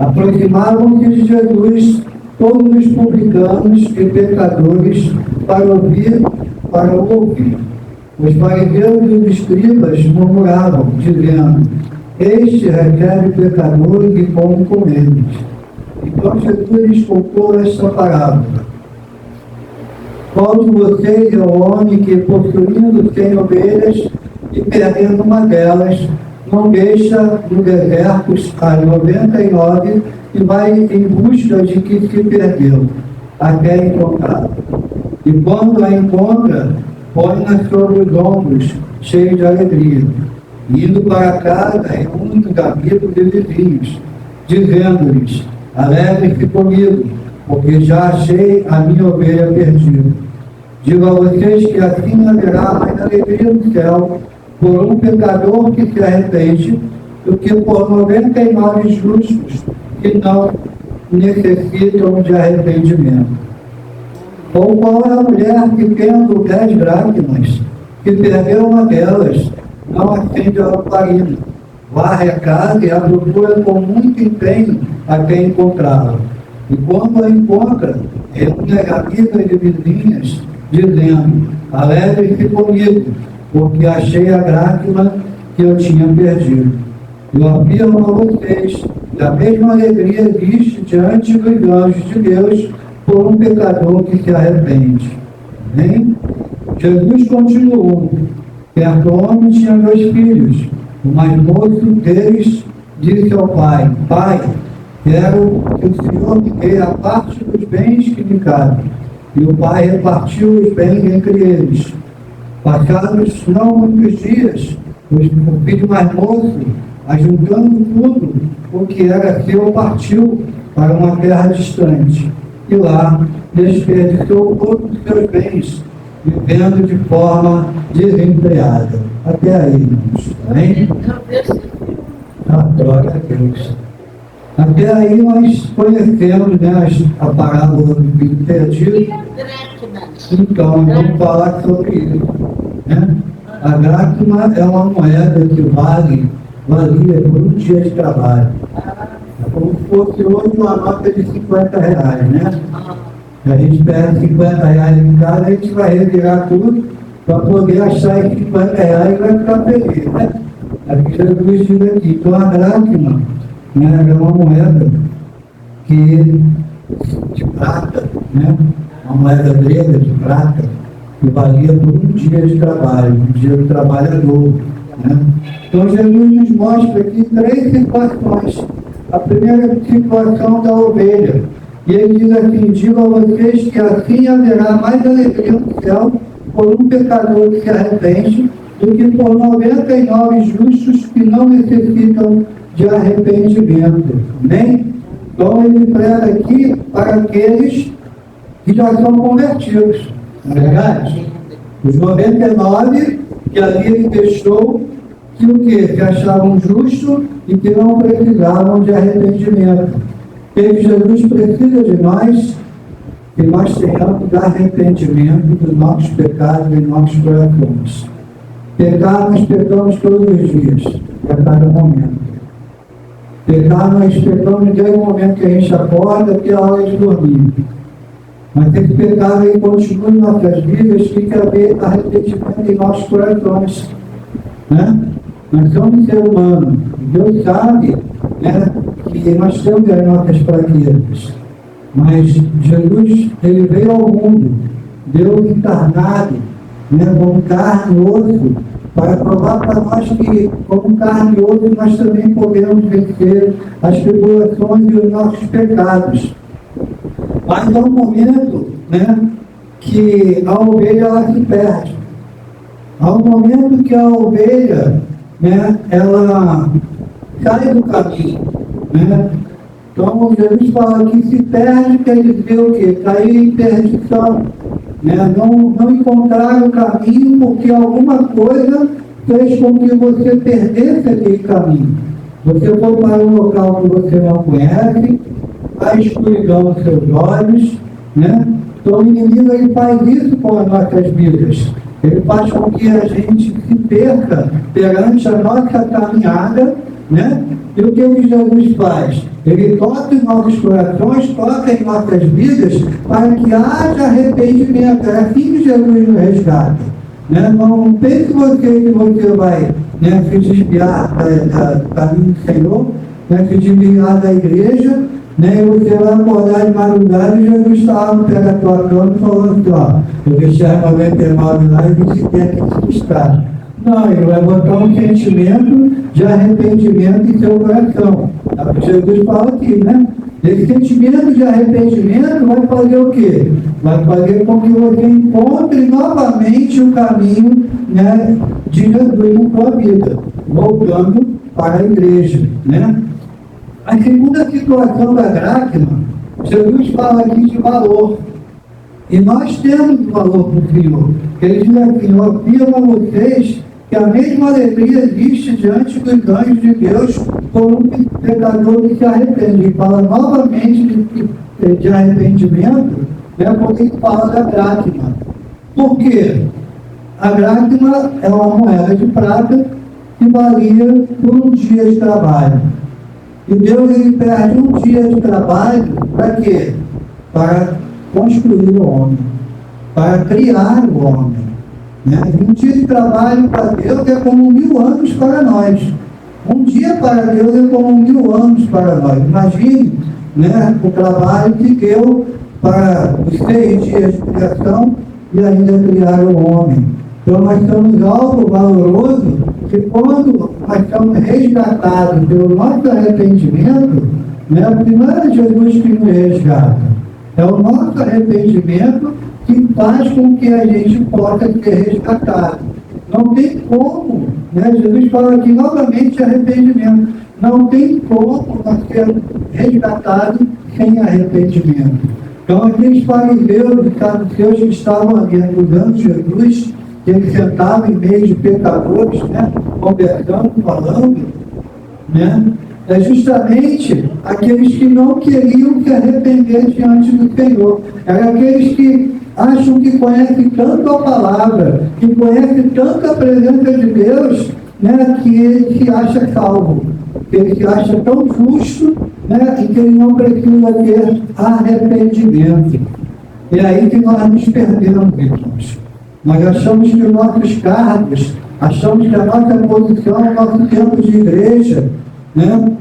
Aproximavam-se de Jesus todos os publicanos e pecadores para o ouvir. Os fariseus e os escribas murmuravam, dizendo: este recebe pecadores e come com eles. Então Jesus lhes contou esta parábola: qual de vocês é o homem que, possuindo 100 ovelhas e perdendo uma delas, não deixa no deserto as 99 e vai em busca de que se perdeu, até encontrá-la? E quando a encontra, põe-na sobre os ombros, cheio de alegria. Indo para casa, reúne os amigos e vizinhos, dizendo-lhes: alegrem-se comigo, porque já achei a minha ovelha perdida. Digo a vocês que assim haverá mais alegria no céu por um pecador que se arrepende do que por 99 justos que não necessitam de arrependimento. Ou qual é a mulher que, tendo 10 dracmas, que perdeu uma delas, não acende a lamparina, varre a casa e a procura com muito empenho até encontrá-la? E quando a encontra, reúne as amigas e vizinhas, dizendo: alegrem-se comigo, porque achei a dracma que eu tinha perdido. Eu afirmo a vocês que a mesma alegria existe diante dos anjos de Deus por um pecador que se arrepende. Amém? Jesus continuou: certo homem tinha 2 filhos. O mais moço deles disse ao pai: pai, quero que o Senhor me dê a parte dos bens que me cabem. E o pai repartiu os bens entre eles. Passados não muitos dias, o filho mais moço, ajuntando tudo o que era seu, partiu para uma terra distante. E lá desperdiçou todos os seus bens, vivendo de forma desempregada. Até aí, irmãos. Amém? Glória a Deus. Até aí nós conhecemos, né, a parábola do filho perdido. Então, vamos falar sobre isso. Né? A dracma é uma moeda que valia por um dia de trabalho. É como se fosse hoje uma nota de 50 reais, né? Se a gente pega 50 reais em casa, a gente vai revirar tudo para poder achar esses 50 reais e vai ficar feliz, né? É o que Jesus diz aqui. Então, a dracma, né, é uma moeda de prata, né? Uma moeda grega de prata, que valia por um dia de trabalho, um dia do trabalhador. Né? Então Jesus nos mostra aqui 3 situações. A primeira situação da ovelha. E ele diz assim: digo a vocês que assim haverá mais alegria no céu por um pecador que se arrepende do que por 99 justos que não necessitam de arrependimento. Amém? Então ele prega aqui para aqueles que já são convertidos. Não é verdade? Os 99 que ali ele deixou que o que? Que achavam justo e que não precisavam de arrependimento. Porque Jesus precisa de nós, que nós tenhamos arrependimento dos nossos pecados em nossos corações. Pecar, nós pecamos todos os dias, a cada momento. Pecar, nós pecamos desde o momento que a gente acorda até a hora de dormir. Mas esse pecado aí continua em nossas vidas, tem que haver arrependimento em nossos corações. Né? Nós somos seres humanos. Deus sabe, né, que nós temos as nossas fraquezas. Mas Jesus, ele veio ao mundo, Deus encarnado, né, como carne e osso, para provar para nós que, como carne e osso, nós também podemos vencer as tribulações e os nossos pecados. Mas há um momento, né, que a ovelha ela se perde. Há um momento que a ovelha, né, ela sai do caminho. Né? Então Jesus fala que se perde, quer dizer o quê? Cair em perdição. Né? Não encontrar o caminho porque alguma coisa fez com que você perdesse aquele caminho. Você foi para um local que você não conhece, a escuridão nos seus olhos, né? Então o inimigo ele faz isso com as nossas vidas. Ele faz com que a gente se perca perante a nossa caminhada, né? E o que Jesus faz? Ele toca em nossos corações, toca em nossas vidas, para que haja arrependimento. É assim que Jesus nos resgata. Né? Não pense que você vai, né, se desviar do caminho do Senhor, né, se desviar da igreja, né, e você vai acordar de madrugada e Jesus está lá no pé da tua cama falando assim, ó, eu deixei a 99 lá e disse que aqui que está. Não, ele vai botar um sentimento de arrependimento em seu coração. Jesus fala aqui, né? Esse sentimento de arrependimento vai fazer o quê? Vai fazer com que você encontre novamente o caminho, né, de Jesus na sua vida, voltando para a igreja, né? A segunda situação da dracma, Jesus fala aqui de valor. E nós temos valor para o Senhor. Ele diz assim, eu afirmo a vocês que a mesma alegria existe diante dos anjos de Deus como um pecador que se arrepende. Ele fala novamente de arrependimento, né, porque ele fala da dracma. Por quê? A dracma é uma moeda de prata que valia por um dia de trabalho. E Deus, ele perde um dia de trabalho para quê? Para construir o homem, para criar o homem. Né? Um dia de trabalho para Deus é como 1000 anos para nós. Um dia para Deus é como 1000 anos para nós. Imagine, né, o trabalho que deu para os 6 dias de criação e ainda criar o homem. Então nós temos algo valoroso que quando nós somos resgatados pelo nosso arrependimento, né, porque não é Jesus que nos resgata, é o nosso arrependimento que faz com que a gente possa ser resgatado. Não tem como, né? Jesus fala aqui novamente arrependimento. Não tem como nós sermos resgatados sem arrependimento. Então, aqueles fariseus e saduceus que estavam ali acusando Jesus, que ele sentava em meio de pecadores, né, conversando, falando, né, é justamente aqueles que não queriam se arrepender diante do Senhor. Eram aqueles que acham que conhecem tanto a palavra, que conhecem tanto a presença de Deus, né, que ele se acha salvo, que ele se acha tão justo, né, e que ele não precisa ter arrependimento. E aí que nós nos perdemos, irmãos. Nós achamos que os nossos cargos, achamos que a nossa posição, o nosso tempo de igreja, né?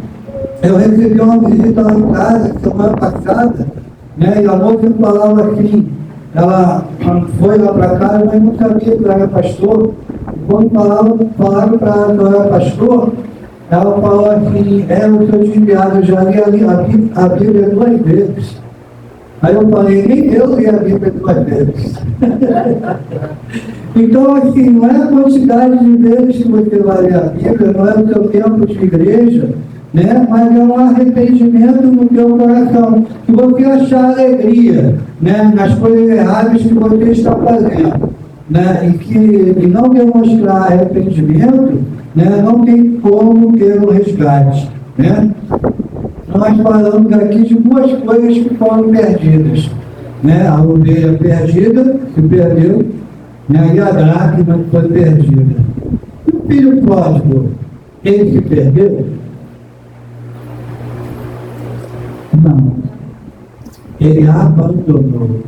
Eu recebi uma visita lá em casa semana passada, né? E a moça falava assim, ela foi lá para casa, mas não sabia que eu era pastor. E quando falaram para ela que eu era pastor, ela falou assim, eu sou desviado, eu já li a Bíblia 2 vezes. Aí eu falei, nem eu li a Bíblia 2 vezes. Então, assim, não é a quantidade de vezes que você vai ler a Bíblia, não é o seu tempo de igreja, né? Mas é um arrependimento no teu coração. Se você achar alegria, né, nas coisas erradas que você está fazendo, né, e não demonstrar arrependimento, né, não tem como ter um resgate. Né? Nós falamos aqui de 2 coisas que foram perdidas. Né? A ovelha perdida, que perdeu, né? E a dracma que foi perdida. E o filho pródigo, ele se perdeu? Não. Ele abandonou.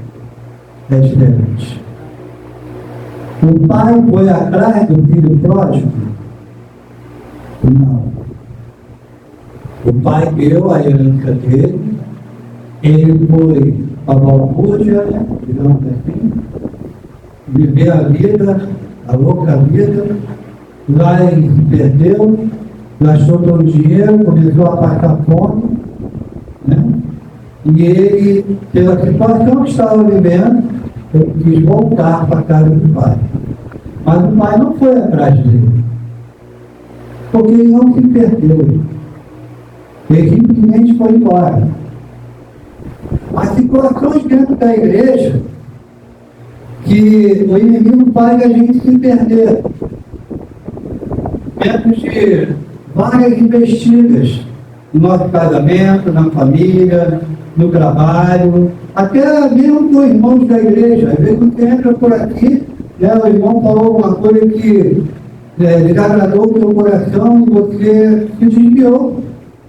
É diferente. O pai foi atrás do filho pródigo? Não. O pai deu a herança dele, ele foi para a balbúrdia, né, digamos assim, viver a vida, a louca vida, lá ele se perdeu, gastou todo o dinheiro, começou a passar fome, né? E ele, pela situação que estava vivendo, ele quis voltar para a casa do pai. Mas o pai não foi atrás dele, porque ele não se perdeu. Ele simplesmente foi embora. As situações dentro da igreja que o inimigo faz a gente se perder. Dentro de várias investidas no nosso casamento, na família, no trabalho, até mesmo com irmãos da igreja. Às vezes você entra por aqui, né, o irmão falou alguma coisa que desagradou o teu coração e você se desviou,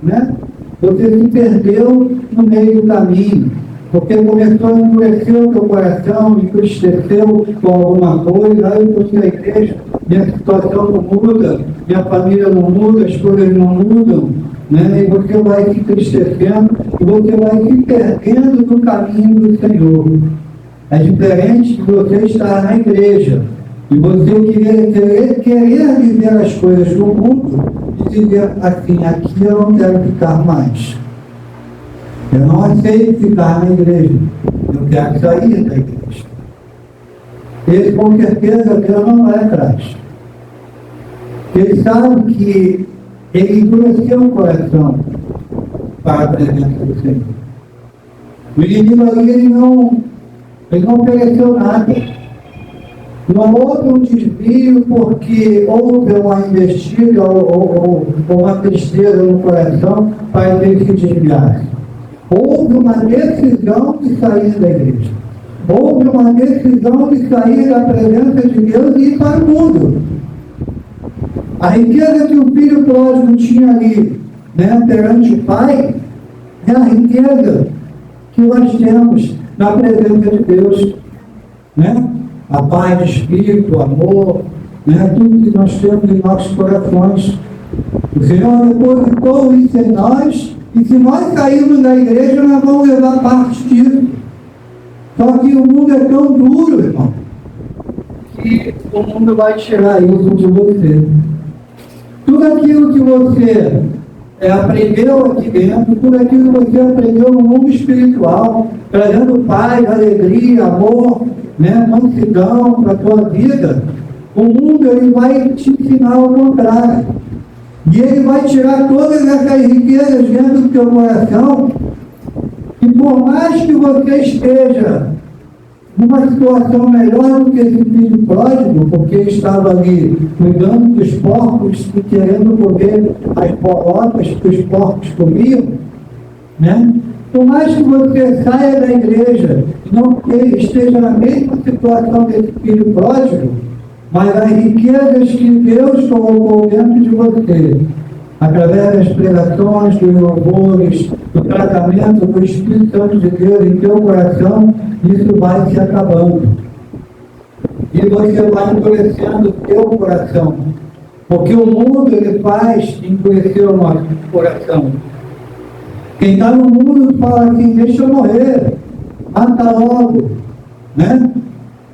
né? Você se perdeu no meio do caminho, porque começou a endurecer o teu coração, entristeceu com alguma coisa, aí eu estou na igreja, minha situação não muda, minha família não muda, as coisas não mudam, né? E você vai se entristecendo, e você vai se perdendo no caminho do Senhor. É diferente de você estar na igreja, e você querer viver as coisas do mundo, e dizer assim, aqui eu não quero ficar mais. Eu não aceito ficar na igreja. Eu quero sair da igreja. Ele, com certeza, Deus não vai atrás. Ele sabe que ele endureceu o coração para a presença do Senhor. O inimigo ali, ele não ofereceu nada. Não houve um desvio porque houve uma investida ou uma tristeza no coração para ele se desviar. Houve uma decisão de sair da igreja. Houve uma decisão de sair da presença de Deus e ir para o mundo. A riqueza que o filho pródigo tinha ali, né, perante o Pai, é a riqueza que nós temos na presença de Deus. Né? A paz de espírito, o amor, né, tudo que nós temos em nossos corações. O Senhor depositou isso em nós, e se nós sairmos da igreja, nós vamos levar parte disso. Só que o mundo é tão duro, irmão, que o mundo vai tirar isso de você. Tudo aquilo que você aprendeu aqui dentro, tudo aquilo que você aprendeu no mundo espiritual, trazendo paz, alegria, amor, né, mansidão para a tua vida, o mundo ele vai te ensinar ao contrário. E ele vai tirar todas essas riquezas dentro do teu coração, e por mais que você esteja numa situação melhor do que esse filho pródigo, porque ele estava ali cuidando dos porcos e querendo comer as bolotas que os porcos comiam, né? Por mais que você saia da igreja e não esteja na mesma situação desse filho pródigo, mas as riquezas que Deus colocou dentro de você, através das pregações, dos louvores, do tratamento do Espírito Santo de Deus em teu coração, isso vai se acabando. E você vai endurecendo o teu coração. Porque o mundo, ele faz endurecer o nosso coração. Quem está no mundo fala assim, deixa eu morrer, mata logo, né?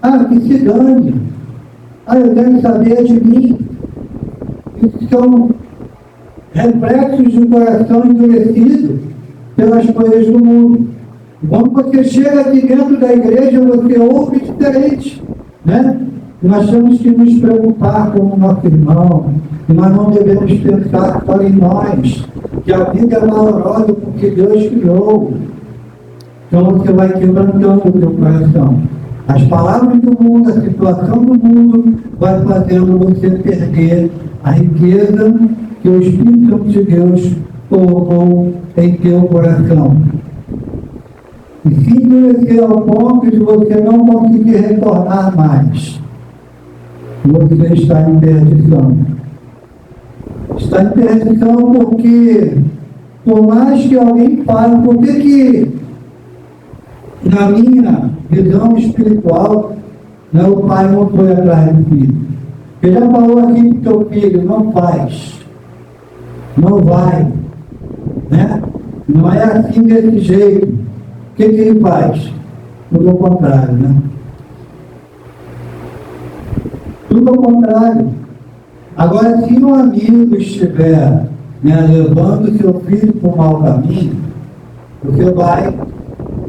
Ah, que se dane. Ah, eu quero saber de mim. Isso são reflexos do coração endurecido pelas coisas do mundo. Quando você chega aqui dentro da igreja, você ouve diferente, né? Nós temos que nos preocupar com o nosso irmão, e nós não devemos pensar só em nós, que a vida é valorosa porque Deus criou. Então você vai quebrantando o teu coração. As palavras do mundo, a situação do mundo vai fazendo você perder a riqueza que o Espírito Santo de Deus colocou em teu coração. E se endurecer ao ponto de você não conseguir retornar mais, você está em perdição. Está em perdição porque, por mais que alguém fale, por que na minha visão espiritual, né, o pai não foi atrás do filho? Ele já falou aqui para o teu filho, não faz, não vai, né? Não é assim desse jeito. O que ele faz? Tudo ao contrário, né? Tudo ao contrário. Agora, se um amigo estiver, né, levando seu filho para um mau caminho, você vai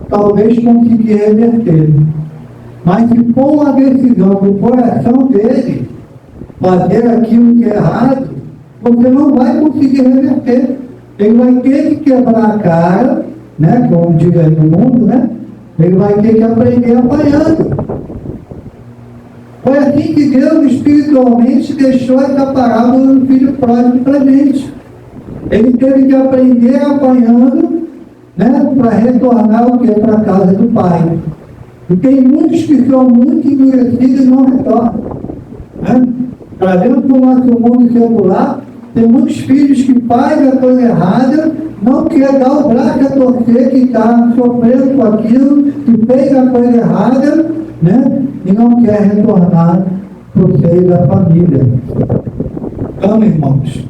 talvez conseguir reverter. Mas se for uma decisão do coração dele fazer aquilo que é errado, você não vai conseguir reverter. Ele vai ter que quebrar a cara, né, como diz aí no mundo, né? Ele vai ter que aprender apanhando. Foi assim que Deus espiritualmente deixou essa parábola do filho pródigo para a gente. Ele teve que aprender apanhando, né, para retornar o que? Para a casa do Pai. E tem muitos que são muito endurecidos e não retornam. Né? Trazendo para o nosso mundo secular, tem muitos filhos que fazem a coisa errada, não quer dar o braço a torcer, que está sofrendo com aquilo, que fez a coisa errada, né? E não quer retornar para o seio da família. Então, irmãos,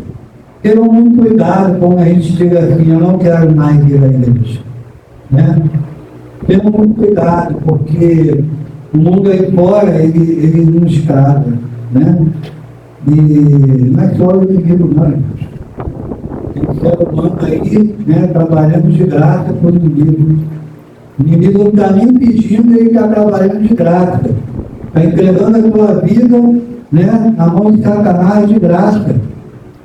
tenham muito cuidado quando a gente diga assim, eu não quero mais ir à igreja, né? Tenham muito cuidado, porque o mundo aí fora, ele nos escrava, né? E não é só o inimigo, não, irmãos. Tem ser humano aí, né, trabalhando de graça para o inimigo. O inimigo não está nem pedindo, ele está trabalhando de graça. Está entregando a tua vida, né, na mão de Satanás de graça.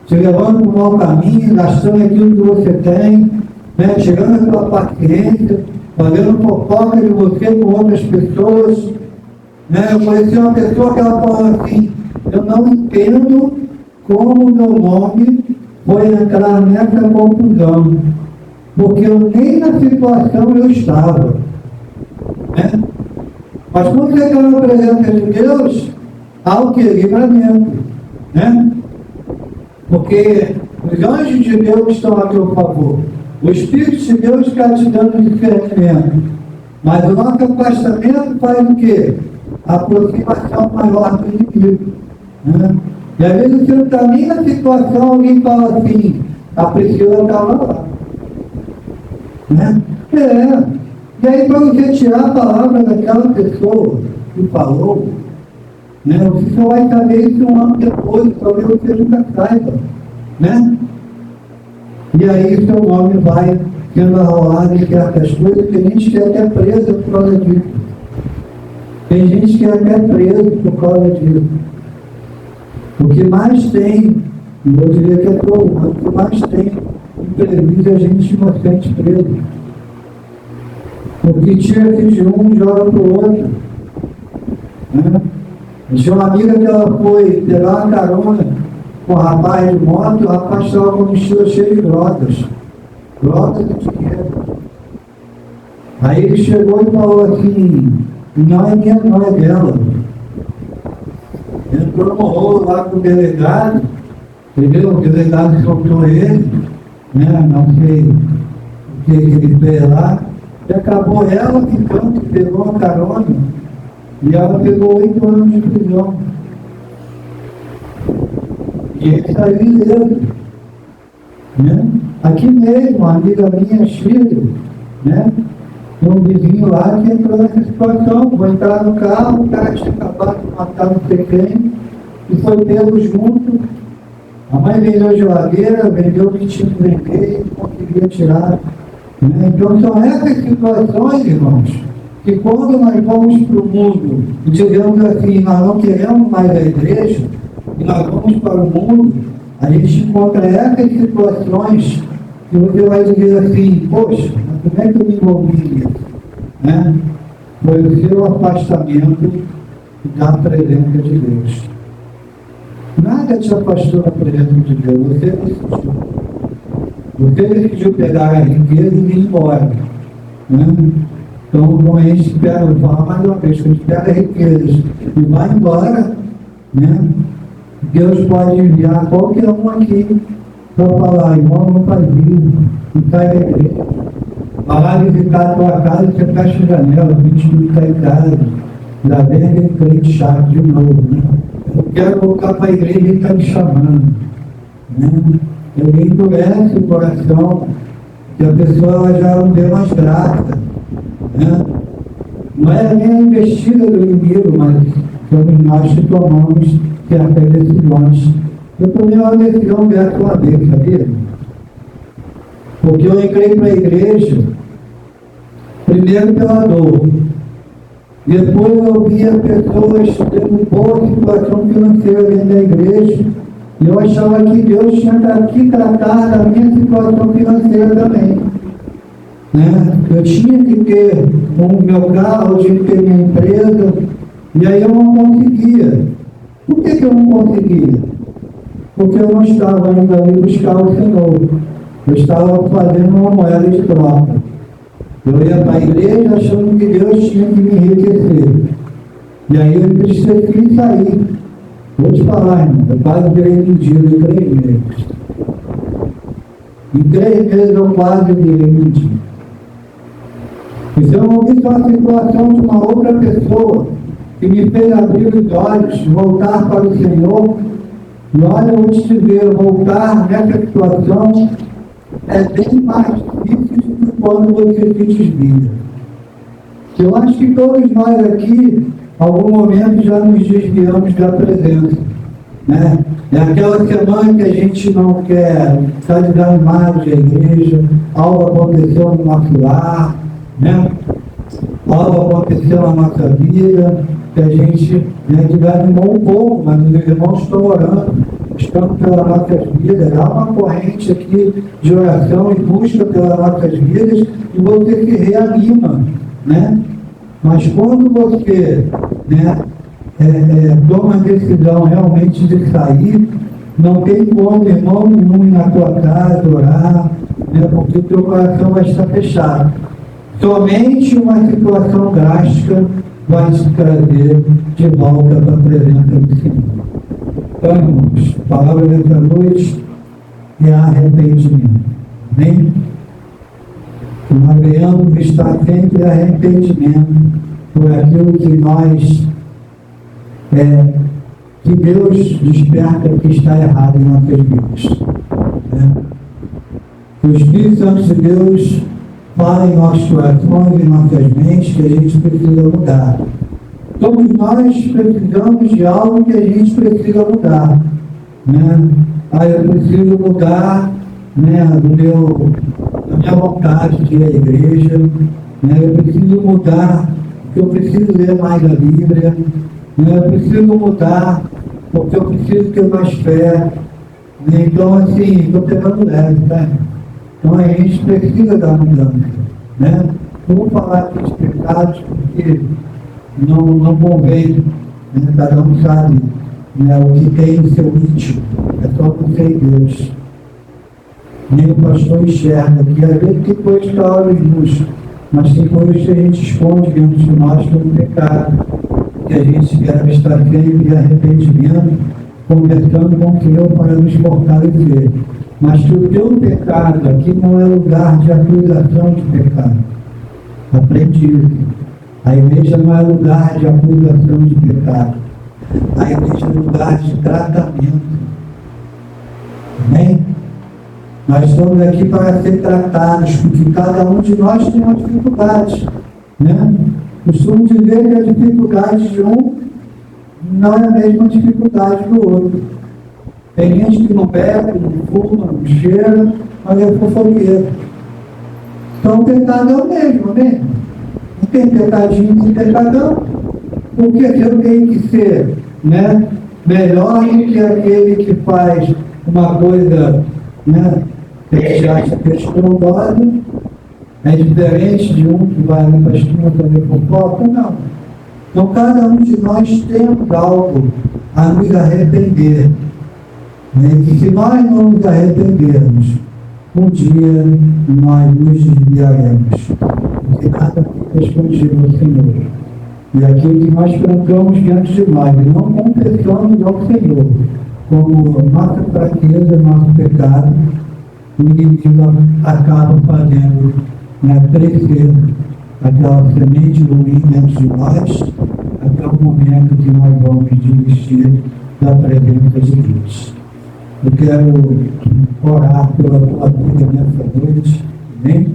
Te levando para o mau caminho, gastando aquilo que você tem, né, tirando a tua paciência, fazendo fofoca de você com outras pessoas. Né? Eu conheci uma pessoa que ela falou assim, eu não entendo como o meu nome foi entrar nessa confusão, porque eu nem na situação eu estava. Né? Mas quando você está na presença de Deus, há o que? Livramento. Né? Porque os anjos de Deus estão a teu favor. O Espírito de Deus está te dando discernimento. Mas o nosso afastamento faz o quê? A aproximação maior do inimigo. Né? E às vezes você não está nem na situação, alguém fala assim, a Priscila estava lá. Né? E aí para você tirar a palavra daquela pessoa que falou, né? Você só vai saber isso um ano depois, talvez você nunca saiba. Né? E aí o seu nome vai sendo arrolado em certas coisas, tem gente que é até presa por causa disso. Tem gente que é até preso por causa disso. O que mais tem, eu diria que é todo, mas o que mais tem imprevisto é gente inocente presa. Porque tira-se de um e joga para o outro. Né? Tinha uma amiga que ela foi pegar uma carona com o rapaz de moto, o rapaz estava com a mochila cheia de drogas. Drogas de dinheiro. Aí ele chegou e falou assim, não é minha, não é dela. Entrou no rolo lá com o delegado, entendeu? O delegado soltou ele, né? Não sei o que ele fez lá. E acabou ela ficando, pegou uma carona, e ela pegou 8 anos de prisão. E ele saiu ileso. Né? Aqui mesmo, uma amiga minha, Chile, né? Tem um vizinho lá que entrou nessa situação, foi entrar no carro, o cara tinha acabado de matar não sei quem, e foi pego junto. A mãe vendeu a geladeira, vendeu o que tinha que vender e conseguia tirar. Né? Então são essas situações, irmãos, que quando nós vamos para o mundo e digamos assim, nós não queremos mais a igreja, e nós vamos para o mundo, a gente encontra essas situações que você vai dizer assim, poxa, mas como é que eu me envolvi nisso? Né? Foi o seu afastamento da presença de Deus. Nada te afastou da presença de Deus, você decidiu. Você decidiu pegar a riqueza e ir embora. Né? Então, como a gente pega, vou falar mais uma vez, quando a gente pega a riqueza e vai embora, né? Deus pode enviar qualquer um aqui para falar, irmão, não faz isso, não sai da igreja. Vai lá visitar a tua casa e você fecha a janela, o bicho está em casa. Já vem aquele crente chato de novo, né? Eu quero voltar para a igreja e ele está me chamando. Né? Ele endurece o coração, que a pessoa já não deu mais graça. Né? Não é nem a investida do inimigo, mas somos nós que tomamos certas decisões. Eu tomei uma decisão dessa uma vez, sabia? Porque eu entrei para a igreja, primeiro pela dor. Depois eu via pessoas tendo boa situação financeira dentro da igreja, e eu achava que Deus tinha que tratar da minha situação financeira também. Né? Eu tinha que ter o meu carro, eu tinha que ter minha empresa, e aí eu não conseguia. Por que eu não conseguia? Porque eu não estava indo ali buscar o Senhor. Eu estava fazendo uma moeda de troca. Eu ia para a igreja achando que Deus tinha que me enriquecer. E aí eu entristeci e saí. Vou te falar, irmão, eu quase virei mendigo em 3 meses. Em 3 meses eu quase virei mendigo. E se eu não visse uma situação de uma outra pessoa que me fez abrir os olhos, voltar para o Senhor, e olha, eu vou te dizer, voltar nessa situação é bem mais difícil do que quando você se desvia. Eu acho que todos nós aqui, em algum momento, já nos desviamos da presença, né? É aquela semana que a gente não quer estar desanimado da igreja, algo aconteceu no nosso lar, né? Algo aconteceu na nossa vida, que a gente desanimou um pouco, mas os irmãos estão orando, estão pelas nossas vidas. Há uma corrente aqui de oração e busca pelas nossas vidas, e você se reanima, né? Mas quando você, né, toma a decisão realmente de sair, não tem como, irmão nenhum, ir na tua casa orar, né, porque o teu coração vai estar fechado. Somente uma situação drástica vai te trazer de volta para a presença do Senhor. Então, irmãos, a palavra dessa noite é arrependimento. Amém? Nós venhamos estar sempre arrependimento por aquilo que nós, que Deus desperta que está errado em nossas vidas. O Espírito Santo de Deus fala em nossos corações, em nossas mentes, que a gente precisa mudar. Todos nós precisamos de algo que a gente precisa mudar. Né? Eu preciso mudar, né, da minha vontade de ir à igreja. Né? Eu preciso mudar, porque eu preciso ler mais a Bíblia. Né? Eu preciso mudar, porque eu preciso ter mais fé. Né? Então, assim, estou pegando leve, tá? Então a gente precisa da mudança, né? Não vou falar aqui de pecados, porque não convém, né? Cada um sabe, né, o que tem no seu íntimo, é só você e Deus. Nem o pastor enxerga, que às vezes tem coisas que a olhos nus, mas tem coisas que a gente esconde dentro de nós como pecado, que a gente deve estar sempre em arrependimento, conversando com o Senhor para nos fortalecer. Mas que o teu pecado aqui não é lugar de acusação de pecado. Aprendi isso. A igreja não é lugar de acusação de pecado. A igreja é lugar de tratamento. Amém? Nós estamos aqui para ser tratados, porque cada um de nós tem uma dificuldade. Né? Costumo dizer que a dificuldade de um não é a mesma dificuldade do outro. Tem gente que não bebe, não fuma, não cheira, mas é fofoqueiro. Então o pecado é o mesmo, né? Não tem pecadinho sem pecadão. Porque eu tenho que ser, né, melhor do que aquele que faz uma coisa, né, que a gente acha que é estrondosa. É diferente de um que vai ali para a esquina fazer fofoca? Não. Então cada um de nós temos algo a nos arrepender. E se nós não nos arrependermos, um dia nós nos desviaremos, porque nada fica escondido no Senhor. E aquilo que nós trancamos dentro de nós, e não confessamos ao Senhor, como nossa fraqueza, nosso pecado, o inimigo acaba fazendo, né, crescer aquela semente ruim dentro de nós, até o momento que nós vamos desistir da presença de Deus. Eu quero orar pela tua vida nessa noite, amém?